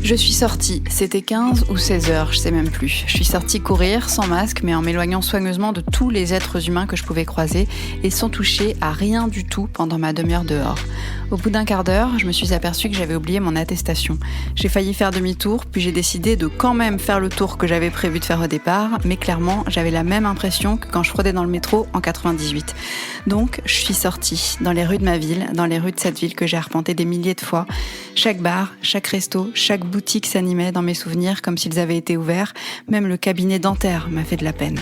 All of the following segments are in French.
Je suis sortie, c'était 15 ou 16 heures, je sais même plus. Je suis sortie courir, sans masque, mais en m'éloignant soigneusement de tous les êtres humains que je pouvais croiser et sans toucher à rien du tout pendant ma demi-heure dehors. Au bout d'un quart d'heure, je me suis aperçue que j'avais oublié mon attestation. J'ai failli faire demi-tour, puis j'ai décidé de quand même faire le tour que j'avais prévu de faire au départ, mais clairement, j'avais la même impression que quand je fraudais dans le métro en 98. Donc, je suis sortie dans les rues de ma ville, dans les rues de cette ville que j'ai arpentée des milliers de fois. Chaque bar, chaque resto, chaque boutique s'animait dans mes souvenirs comme s'ils avaient été ouverts. Même le cabinet dentaire m'a fait de la peine.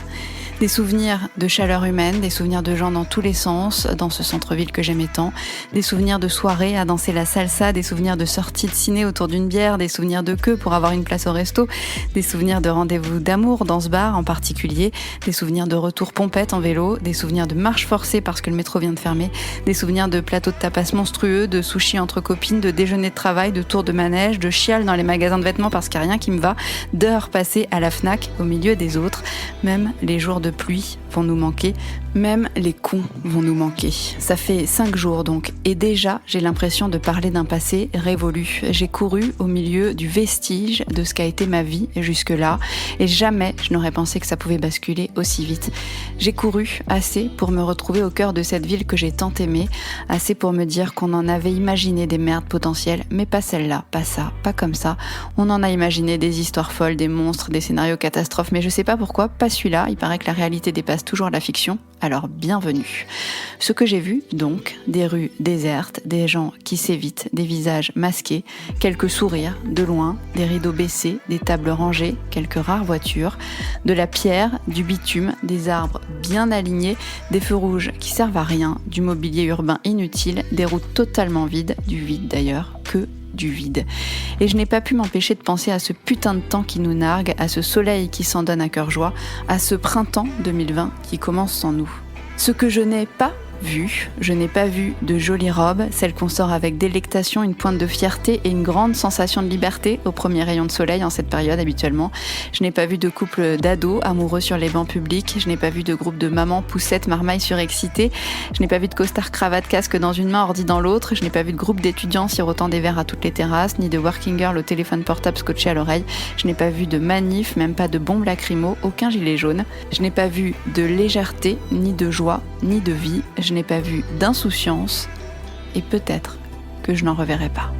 Des souvenirs de chaleur humaine, des souvenirs de gens dans tous les sens, dans ce centre-ville que j'aimais tant, des souvenirs de soirées à danser la salsa, des souvenirs de sorties de ciné autour d'une bière, des souvenirs de queue pour avoir une place au resto, des souvenirs de rendez-vous d'amour dans ce bar en particulier, des souvenirs de retour pompette en vélo, des souvenirs de marche forcée parce que le métro vient de fermer, des souvenirs de plateaux de tapas monstrueux, de sushis entre copines, de déjeuners de travail, de tours de manège, de chiales dans les magasins de vêtements parce qu'il n'y a rien qui me va, d'heures passées à la Fnac au milieu des autres, même les jours de pluie vont nous manquer, même les cons vont nous manquer. Ça fait 5 jours donc, et déjà j'ai l'impression de parler d'un passé révolu. J'ai couru au milieu du vestige de ce qu'a été ma vie jusque-là, et jamais je n'aurais pensé que ça pouvait basculer aussi vite. J'ai couru assez pour me retrouver au cœur de cette ville que j'ai tant aimée, assez pour me dire qu'on en avait imaginé des merdes potentielles, mais pas celle-là, pas ça, pas comme ça. On en a imaginé des histoires folles, des monstres, des scénarios catastrophes, mais je sais pas pourquoi, pas celui-là. Il paraît que la réalité dépasse toujours la fiction, alors bienvenue. Ce que j'ai vu, donc, des rues désertes, des gens qui s'évitent, des visages masqués, quelques sourires de loin, des rideaux baissés, des tables rangées, quelques rares voitures, de la pierre, du bitume, des arbres bien alignés, des feux rouges qui servent à rien, du mobilier urbain inutile, des routes totalement vides, du vide d'ailleurs, que du vide. Et je n'ai pas pu m'empêcher de penser à ce putain de temps qui nous nargue, à ce soleil qui s'en donne à cœur joie, à ce printemps 2020 qui commence sans nous. Ce que je n'ai pas vu, je n'ai pas vu de jolies robes, celles qu'on sort avec délectation, une pointe de fierté et une grande sensation de liberté au premier rayon de soleil en cette période habituellement. Je n'ai pas vu de couple d'ados amoureux sur les bancs publics, je n'ai pas vu de groupe de mamans poussettes marmailles surexcitées, je n'ai pas vu de costard cravate casque dans une main, ordi dans l'autre, je n'ai pas vu de groupe d'étudiants sirotant des verres à toutes les terrasses, ni de working girl au téléphone portable scotché à l'oreille, je n'ai pas vu de manif, même pas de bombes lacrymo, aucun gilet jaune, je n'ai pas vu de légèreté, ni de joie, ni de vie, je n'ai pas vu d'insouciance, et peut-être que je n'en reverrai pas.